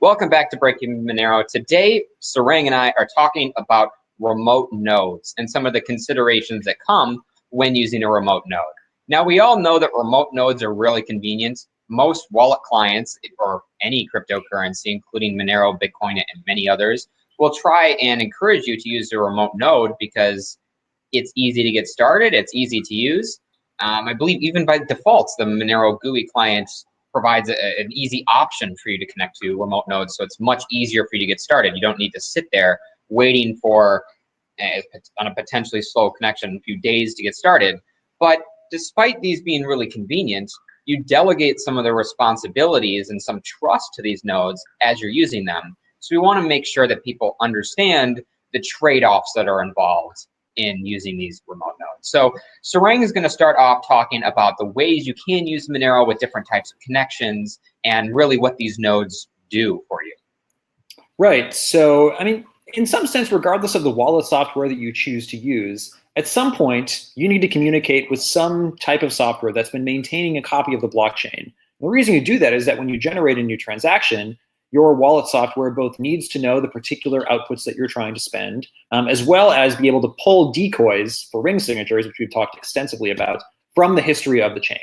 Welcome back to Breaking Monero. Today, Sarang and I are talking about remote nodes and some of the considerations that come when using a remote node. Now, we all know that remote nodes are really convenient. Most wallet clients or any cryptocurrency, including Monero, Bitcoin, and many others, will try and encourage you to use a remote node because it's easy to get started, it's easy to use. I believe even by default, the Monero GUI client provides an easy option for you to connect to remote nodes, so it's much easier for you to get started. You don't need to sit there waiting for on a potentially slow connection a few days to get started. But despite these being really convenient, you delegate some of the responsibilities and some trust to these nodes as you're using them. So we want to make sure that people understand the trade-offs that are involved in using these remote nodes. So Sarang is going to start off talking about the ways you can use Monero with different types of connections and really what these nodes do for you. Right. So, I mean, in some sense, regardless of the wallet software that you choose to use, at some point, you need to communicate with some type of software that's been maintaining a copy of the blockchain. The reason you do that is that when you generate a new transaction, your wallet software both needs to know the particular outputs that you're trying to spend, as well as be able to pull decoys for ring signatures, which we've talked extensively about, from the history of the chain.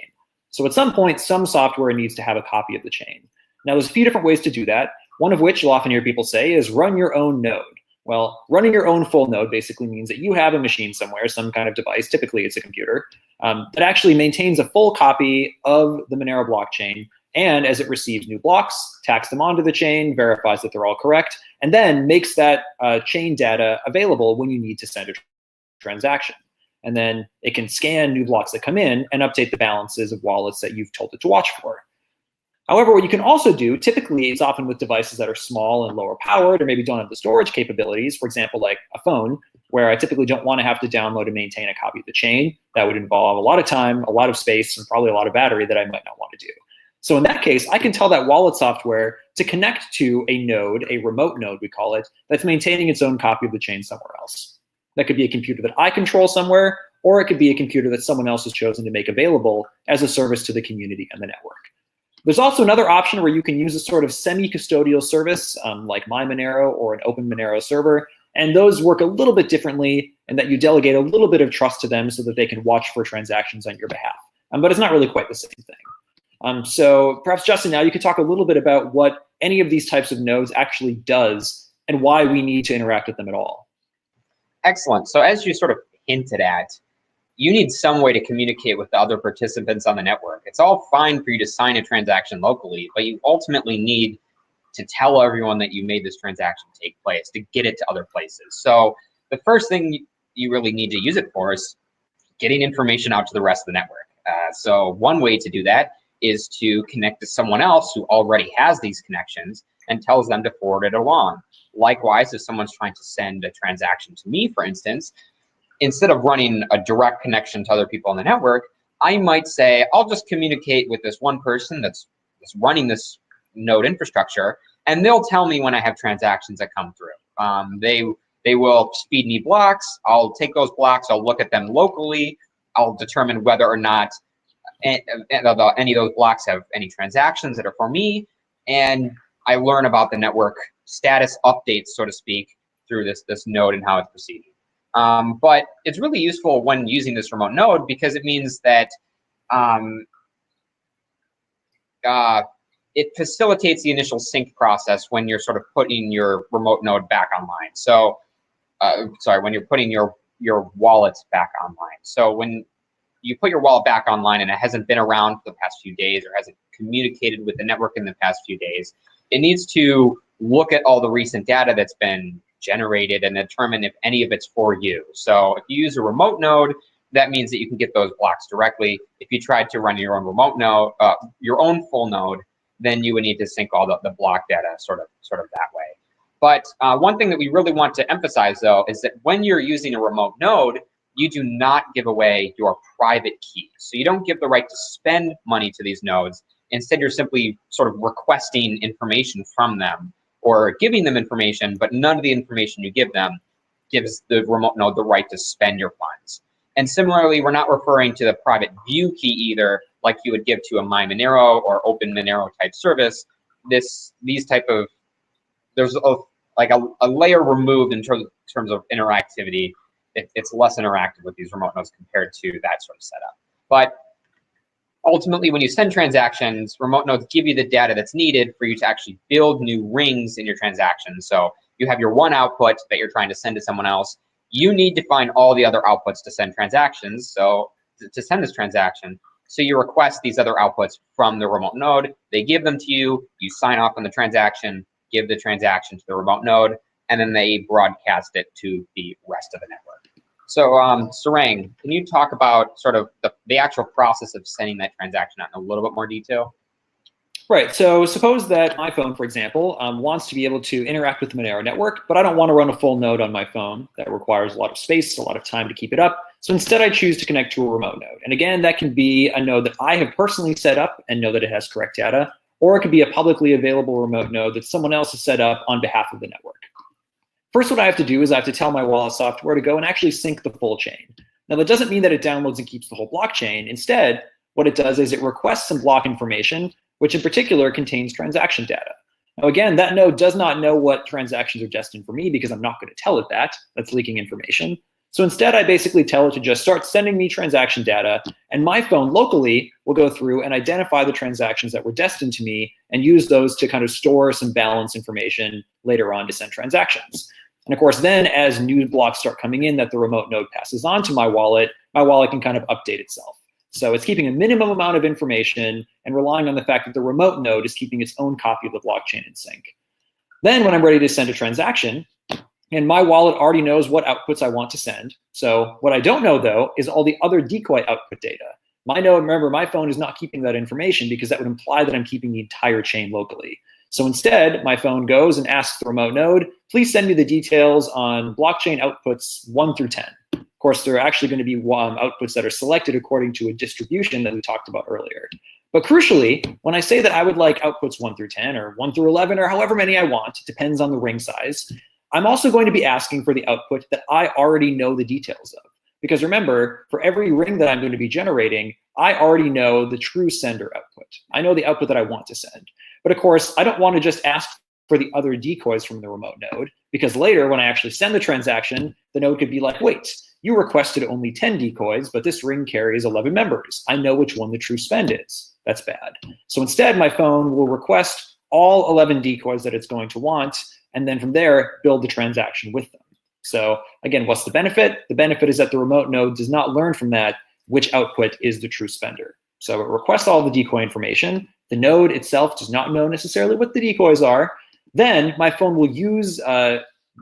So at some point, some software needs to have a copy of the chain. Now, there's a few different ways to do that. One of which you'll often hear people say is run your own node. Well, running your own full node basically means that you have a machine somewhere, some kind of device, typically it's a computer, that actually maintains a full copy of the Monero blockchain. And as it receives new blocks, tacks them onto the chain, verifies that they're all correct, and then makes that chain data available when you need to send a transaction. And then it can scan new blocks that come in and update the balances of wallets that you've told it to watch for. However, what you can also do, typically it's often with devices that are small and lower powered or maybe don't have the storage capabilities, for example, like a phone, where I typically don't want to have to download and maintain a copy of the chain. That would involve a lot of time, a lot of space, and probably a lot of battery that I might not want to do. So in that case, I can tell that wallet software to connect to a node, a remote node we call it, that's maintaining its own copy of the chain somewhere else. That could be a computer that I control somewhere, or it could be a computer that someone else has chosen to make available as a service to the community and the network. There's also another option where you can use a sort of semi-custodial service like MyMonero or an Open Monero server, and those work a little bit differently in that you delegate a little bit of trust to them so that they can watch for transactions on your behalf. But it's not really quite the same thing. So perhaps, Justin, now you could talk a little bit about what any of these types of nodes actually does and why we need to interact with them at all. Excellent. So as you sort of hinted at, you need some way to communicate with the other participants on the network. It's all fine for you to sign a transaction locally, but you ultimately need to tell everyone that you made this transaction take place, to get it to other places. So the first thing you really need to use it for is getting information out to the rest of the network. So one way to do that is to connect to someone else who already has these connections and tells them to forward it along. Likewise, if someone's trying to send a transaction to me, for instance, instead of running a direct connection to other people on the network, I might say, I'll just communicate with this one person that's running this node infrastructure, and they'll tell me when I have transactions that come through. They will feed me blocks. I'll take those blocks, I'll look at them locally. I'll determine whether or not any of those blocks have any transactions that are for me, and I learn about the network status updates, so to speak, through this node and how it's proceeding. But it's really useful when using this remote node because it means that it facilitates the initial sync process when you're sort of putting your remote node back online. So, when you're putting your wallet back online. So when you put your wallet back online and it hasn't been around for the past few days or hasn't communicated with the network in the past few days, it needs to look at all the recent data that's been generated and determine if any of it's for you. So if you use a remote node, that means that you can get those blocks directly. If you tried to run your own remote node, your own full node, then you would need to sync all the block data sort of that way. But one thing that we really want to emphasize, though, is that when you're using a remote node, you do not give away your private key. So you don't give the right to spend money to these nodes. Instead, you're simply sort of requesting information from them or giving them information, but none of the information you give them gives the remote node the right to spend your funds. And similarly, we're not referring to the private view key either, like you would give to a MyMonero or Open Monero type service. These type of there's a layer removed in terms of interactivity. It's less interactive with these remote nodes compared to that sort of setup. But ultimately, when you send transactions, remote nodes give you the data that's needed for you to actually build new rings in your transaction. So you have your one output that you're trying to send to someone else. You need to find all the other outputs to send transactions. So to send this transaction, so you request these other outputs from the remote node. They give them to you. You sign off on the transaction, give the transaction to the remote node, and then they broadcast it to the rest of the network. So, Sarang, can you talk about sort of the actual process of sending that transaction out in a little bit more detail? Right. So suppose that my phone, for example, wants to be able to interact with the Monero network, but I don't want to run a full node on my phone. That requires a lot of space, a lot of time to keep it up. So instead, I choose to connect to a remote node. And again, that can be a node that I have personally set up and know that it has correct data, or it could be a publicly available remote node that someone else has set up on behalf of the network. First, what I have to do is I have to tell my wallet software to go and actually sync the full chain. Now, that doesn't mean that it downloads and keeps the whole blockchain. Instead, what it does is it requests some block information, which in particular contains transaction data. Now, again, that node does not know what transactions are destined for me because I'm not going to tell it that. That's leaking information. So instead, I basically tell it to just start sending me transaction data, and my phone locally will go through and identify the transactions that were destined to me and use those to kind of store some balance information later on to send transactions. And of course, then as new blocks start coming in that the remote node passes on to my wallet can kind of update itself. So it's keeping a minimum amount of information and relying on the fact that the remote node is keeping its own copy of the blockchain in sync. Then when I'm ready to send a transaction, and my wallet already knows what outputs I want to send. So what I don't know, though, is all the other decoy output data. Remember, my phone is not keeping that information because that would imply that I'm keeping the entire chain locally. So instead, my phone goes and asks the remote node, please send me the details on blockchain outputs 1 through 10. Of course, there are actually going to be outputs that are selected according to a distribution that we talked about earlier. But crucially, when I say that I would like outputs 1 through 10 or 1 through 11 or however many I want, it depends on the ring size, I'm also going to be asking for the output that I already know the details of. Because remember, for every ring that I'm going to be generating, I already know the true sender output. I know the output that I want to send. But of course, I don't want to just ask for the other decoys from the remote node, because later when I actually send the transaction, the node could be like, wait, you requested only 10 decoys, but this ring carries 11 members. I know which one the true spend is. That's bad. So instead, my phone will request all 11 decoys that it's going to want, and then from there, build the transaction with them. So again, what's the benefit? The benefit is that the remote node does not learn from that which output is the true spender. So it requests all the decoy information. The node itself does not know necessarily what the decoys are. Then my phone will use,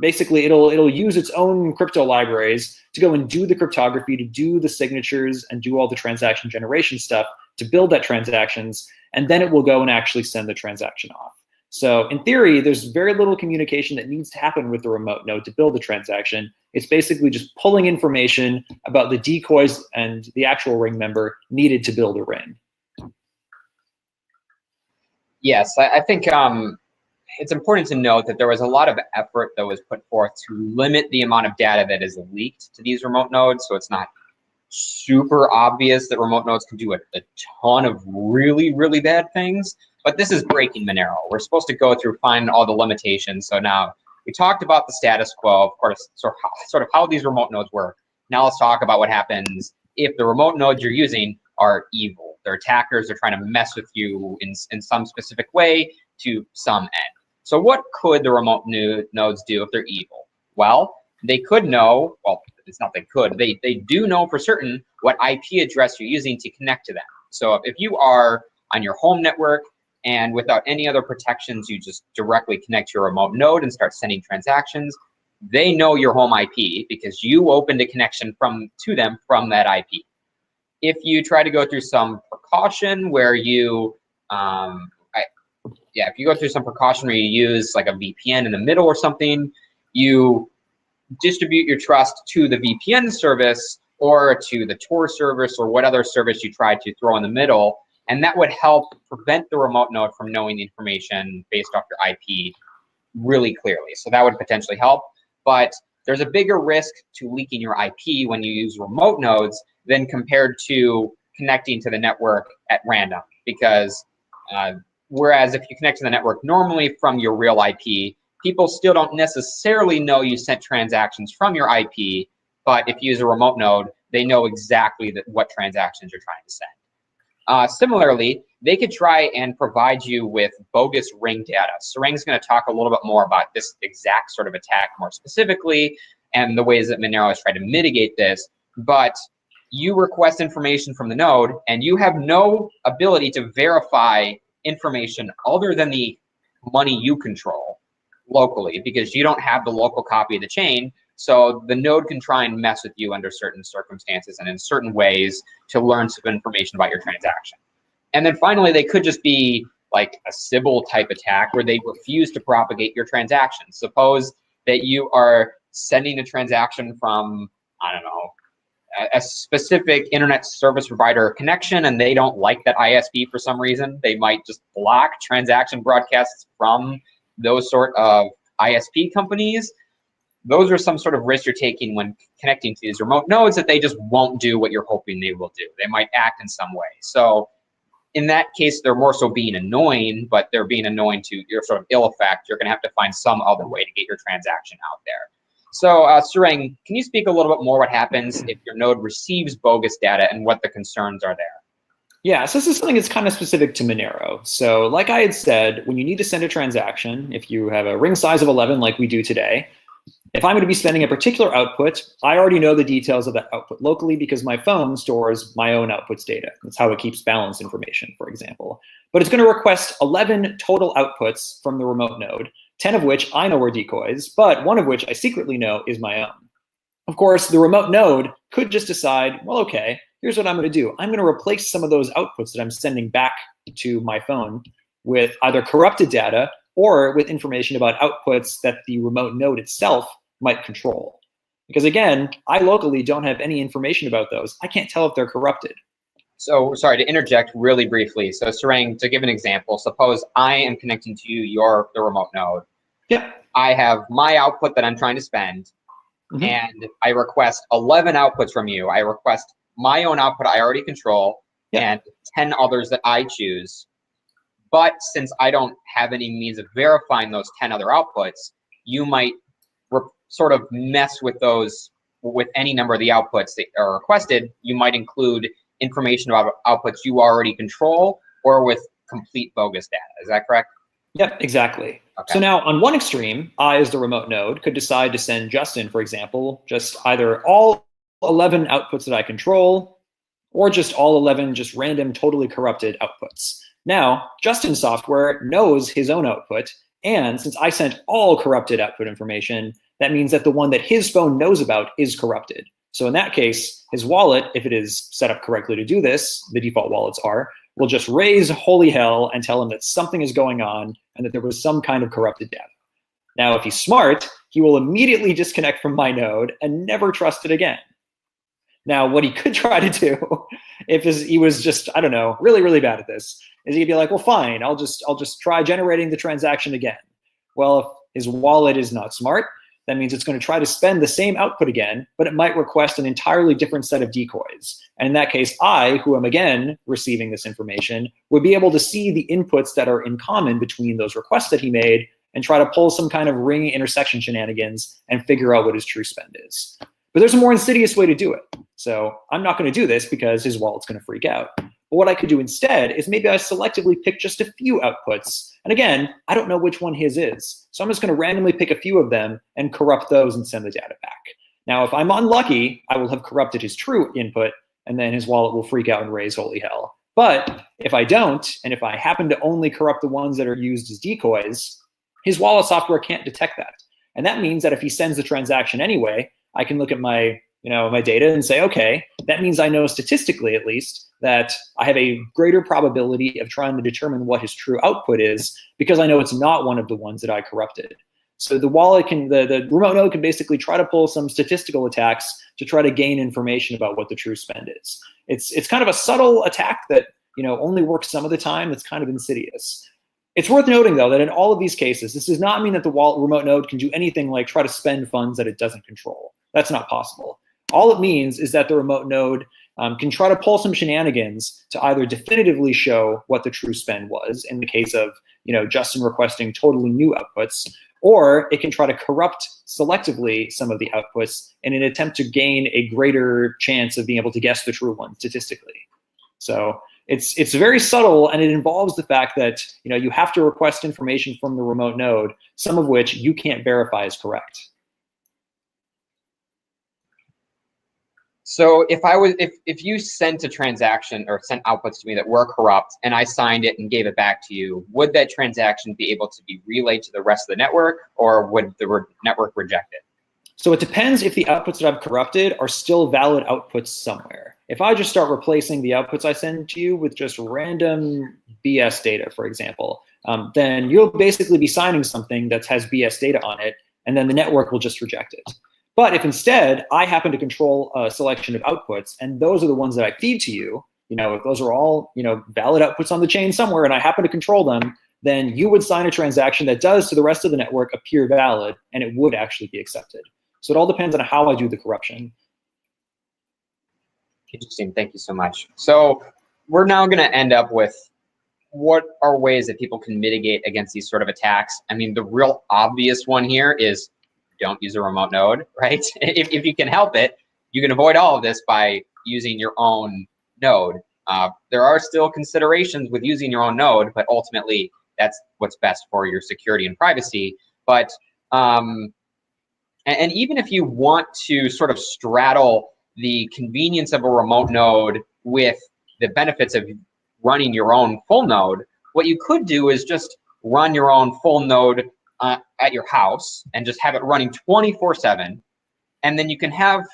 basically it'll use its own crypto libraries to go and do the cryptography, to do the signatures and do all the transaction generation stuff to build that transactions. And then it will go and actually send the transaction off. So in theory, there's very little communication that needs to happen with the remote node to build the transaction. It's basically just pulling information about the decoys and the actual ring member needed to build a ring. Yes, I think it's important to note that there was a lot of effort that was put forth to limit the amount of data that is leaked to these remote nodes. So it's not super obvious that remote nodes can do a ton of really, really bad things. But this is breaking Monero. We're supposed to go through, find all the limitations. So now we talked about the status quo, of course, sort of how these remote nodes work. Now let's talk about what happens if the remote nodes you're using are evil. They're attackers. They're trying to mess with you in some specific way to some end. So what could the remote nodes do if they're evil? Well, they could know, well, it's not they could, they do know for certain what IP address you're using to connect to them. So if you are on your home network and without any other protections, you just directly connect to your remote node and start sending transactions, they know your home IP because you opened a connection to them from that IP. If you try to go through some precaution where you, if you go through some precaution where you use like a VPN in the middle or something, you distribute your trust to the VPN service or to the Tor service or what other service you try to throw in the middle, and that would help prevent the remote node from knowing the information based off your IP really clearly. So that would potentially help, but there's a bigger risk to leaking your IP when you use remote nodes than compared to connecting to the network at random, because whereas if you connect to the network normally from your real IP, people still don't necessarily know you sent transactions from your IP, but if you use a remote node, they know exactly what transactions you're trying to send. Similarly, they could try and provide you with bogus ring data. Sarang's going to talk a little bit more about this exact sort of attack more specifically and the ways that Monero has tried to mitigate this. But you request information from the node, and you have no ability to verify information other than the money you control locally, because you don't have the local copy of the chain. So the node can try and mess with you under certain circumstances and in certain ways to learn some information about your transaction. And then finally, they could just be like a Sybil type attack where they refuse to propagate your transaction. Suppose that you are sending a transaction from, I don't know, a specific internet service provider connection, and they don't like that ISP for some reason. They might just block transaction broadcasts from those sort of ISP companies. Those are some sort of risks you're taking when connecting to these remote nodes, that they just won't do what you're hoping they will do. They might act in some way. So in that case, they're more so being annoying, but they're being annoying to your sort of ill effect. You're going to have to find some other way to get your transaction out there. So Sarang, can you speak a little bit more what happens if your node receives bogus data and what the concerns are there? Yeah, so this is something that's kind of specific to Monero. So like I had said, when you need to send a transaction, if you have a ring size of 11 like we do today, if I'm going to be sending a particular output, I already know the details of that output locally because my phone stores my own outputs data. That's how it keeps balance information, for example. But it's going to request 11 total outputs from the remote node, 10 of which I know are decoys, but one of which I secretly know is my own. Of course, the remote node could just decide, well, okay, here's what I'm going to do. I'm going to replace some of those outputs that I'm sending back to my phone with either corrupted data or with information about outputs that the remote node itself might control. Because again, I locally don't have any information about those. I can't tell if they're corrupted. So sorry to interject really briefly. So Sarang, to give an example, suppose I am connecting to you, the remote node. Yeah. I have my output that I'm trying to spend, and I request 11 outputs from you. I request my own output I already control, and 10 others that I choose. But since I don't have any means of verifying those 10 other outputs, you might sort of mess with those, with any number of the outputs that are requested. You might include information about outputs you already control, or with complete bogus data. Is that correct? Yep, exactly. Okay. So now on one extreme, I as the remote node could decide to send Justin, for example, just either all 11 outputs that I control, or just all 11 just random, totally corrupted outputs. Now, Justin's software knows his own output, and since I sent all corrupted output information, that means that the one that his phone knows about is corrupted. So in that case, his wallet, if it is set up correctly to do this, the default wallets are, will just raise holy hell and tell him that something is going on and that there was some kind of corrupted data. Now, if he's smart, he will immediately disconnect from my node and never trust it again. Now, what he could try to do, if he was just, I don't know, really, really bad at this, is he'd be like, well, fine, I'll just try generating the transaction again. Well, if his wallet is not smart, that means it's going to try to spend the same output again, but it might request an entirely different set of decoys. And in that case, I, who am again receiving this information, would be able to see the inputs that are in common between those requests that he made and try to pull some kind of ring intersection shenanigans and figure out what his true spend is. But there's a more insidious way to do it. So I'm not going to do this because his wallet's going to freak out. But what I could do instead is maybe I selectively pick just a few outputs. And again, I don't know which one his is. So I'm just going to randomly pick a few of them and corrupt those and send the data back. Now, if I'm unlucky, I will have corrupted his true input, and then his wallet will freak out and raise holy hell. But if I don't, and if I happen to only corrupt the ones that are used as decoys, his wallet software can't detect that. And that means that if he sends the transaction anyway, I can look at my data and say, okay, that means I know statistically at least that I have a greater probability of trying to determine what his true output is because I know it's not one of the ones that I corrupted. So the wallet the remote node can basically try to pull some statistical attacks to try to gain information about what the true spend is. It's kind of a subtle attack that only works some of the time. That's kind of insidious. It's worth noting though that in all of these cases, this does not mean that the remote node can do anything like try to spend funds that it doesn't control. That's not possible. All it means is that the remote node can try to pull some shenanigans to either definitively show what the true spend was in the case of Justin requesting totally new outputs, or it can try to corrupt selectively some of the outputs in an attempt to gain a greater chance of being able to guess the true one statistically. So it's very subtle, and it involves the fact that you have to request information from the remote node, some of which you can't verify is correct. So if you sent a transaction or sent outputs to me that were corrupt and I signed it and gave it back to you, would that transaction be able to be relayed to the rest of the network, or would the network reject it? So it depends if the outputs that I've corrupted are still valid outputs somewhere. If I just start replacing the outputs I send to you with just random BS data, for example, then you'll basically be signing something that has BS data on it, and then the network will just reject it. But if instead I happen to control a selection of outputs, and those are the ones that I feed to you, if those are all valid outputs on the chain somewhere, and I happen to control them, then you would sign a transaction that does to the rest of the network appear valid, and it would actually be accepted. So it all depends on how I do the corruption. Interesting. Thank you so much. So we're now going to end up with what are ways that people can mitigate against these sort of attacks. I mean, the real obvious one here is don't use a remote node, right? If you can help it, you can avoid all of this by using your own node. There are still considerations with using your own node, but ultimately that's what's best for your security and privacy. But and even if you want to sort of straddle the convenience of a remote node with the benefits of running your own full node, what you could do is just run your own full node at your house and just have it running 24/7. And then you can have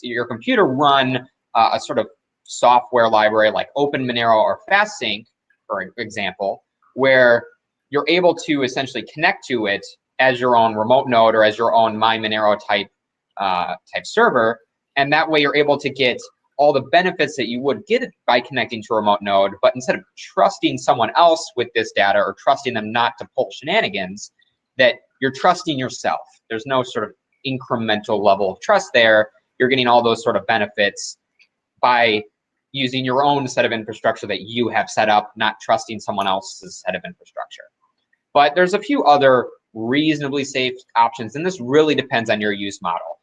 your computer run a sort of software library like Monero or FastSync, for example, where you're able to essentially connect to it as your own remote node or as your own Monero type server. And that way you're able to get all the benefits that you would get by connecting to a remote node, but instead of trusting someone else with this data or trusting them not to pull shenanigans, that you're trusting yourself. There's no sort of incremental level of trust there. You're getting all those sort of benefits by using your own set of infrastructure that you have set up, not trusting someone else's set of infrastructure. But there's a few other reasonably safe options, and this really depends on your use model.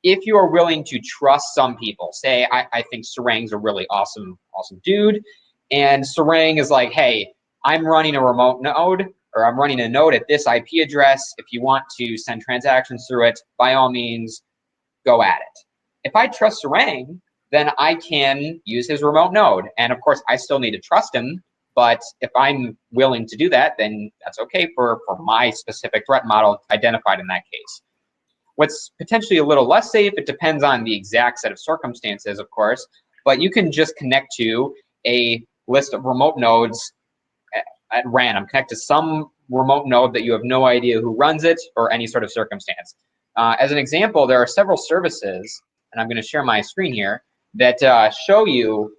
If you are willing to trust some people, say I think Sarang's a really awesome dude, and Sarang is like, hey, I'm running a remote node, or I'm running a node at this IP address. If you want to send transactions through it, by all means, go at it. If I trust Sarang, then I can use his remote node. And of course, I still need to trust him. But if I'm willing to do that, then that's okay for my specific threat model identified in that case. What's potentially a little less safe, it depends on the exact set of circumstances, of course, but you can just connect to a list of remote nodes at random. Connect to some remote node that you have no idea who runs it or any sort of circumstance. As an example, there are several services, and I'm going to share my screen here, that show you,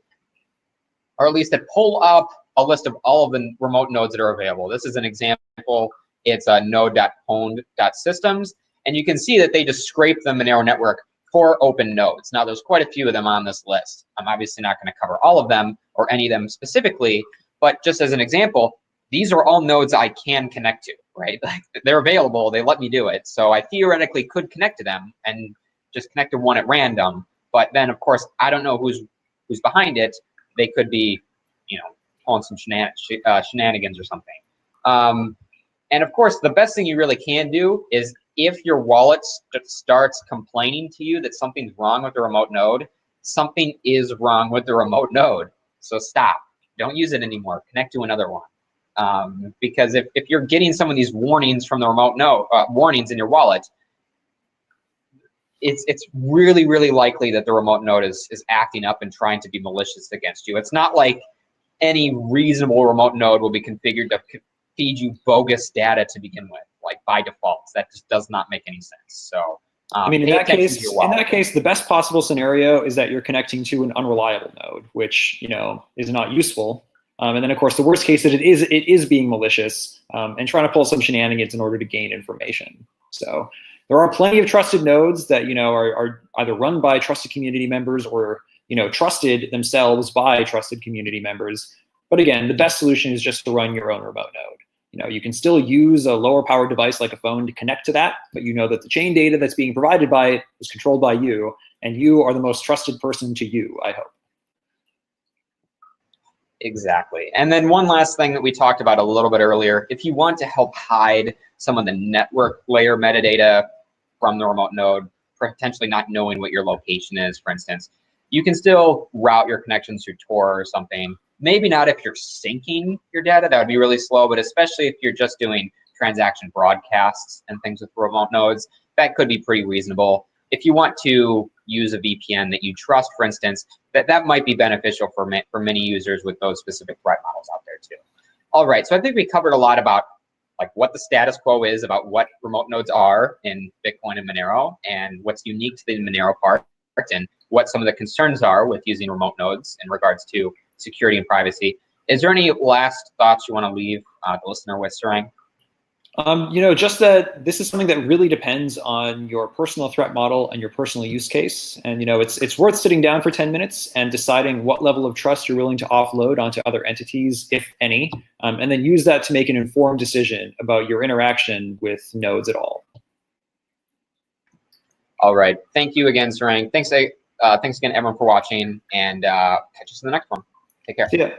or at least that pull up a list of all of the remote nodes that are available. This is an example. It's node.pwned.systems. And you can see that they just scrape the Monero network for open nodes. Now, there's quite a few of them on this list. I'm obviously not going to cover all of them or any of them specifically, but just as an example, these are all nodes I can connect to, right? Like, they're available, they let me do it. So I theoretically could connect to them and just connect to one at random. But then, of course, I don't know who's behind it. They could be, pulling some shenanigans or something. And of course, the best thing you really can do is if your wallet starts complaining to you that something's wrong with the remote node, something is wrong with the remote node. So stop. Don't use it anymore. Connect to another one. Because if you're getting some of these warnings from the remote node, warnings in your wallet, it's really, really likely that the remote node is acting up and trying to be malicious against you. It's not like any reasonable remote node will be configured to feed you bogus data to begin with, like by default. That just does not make any sense. So I mean, in that case, the best possible scenario is that you're connecting to an unreliable node, which is not useful. And then, of course, the worst case is it is being malicious and trying to pull some shenanigans in order to gain information. So there are plenty of trusted nodes that are either run by trusted community members or trusted themselves by trusted community members. But again, the best solution is just to run your own remote node. You can still use a lower powered device like a phone to connect to that, but you know that the chain data that's being provided by it is controlled by you, and you are the most trusted person to you, I hope. Exactly. And then one last thing that we talked about a little bit earlier, if you want to help hide some of the network layer metadata from the remote node, potentially not knowing what your location is, for instance, you can still route your connections through Tor or something. Maybe not if you're syncing your data, that would be really slow, but especially if you're just doing transaction broadcasts and things with remote nodes, that could be pretty reasonable. If you want to use a VPN that you trust, for instance, that might be beneficial for many users with those specific threat models out there too. All right, so I think we covered a lot about like what the status quo is about what remote nodes are in Bitcoin and Monero, and what's unique to the Monero part, and what some of the concerns are with using remote nodes in regards to security and privacy. Is there any last thoughts you want to leave the listener with, Sarang? Just that this is something that really depends on your personal threat model and your personal use case. And, it's worth sitting down for 10 minutes and deciding what level of trust you're willing to offload onto other entities, if any, and then use that to make an informed decision about your interaction with nodes at all. All right. Thank you again, Sarang. Thanks again, everyone, for watching, and catch us in the next one. Take care. See ya.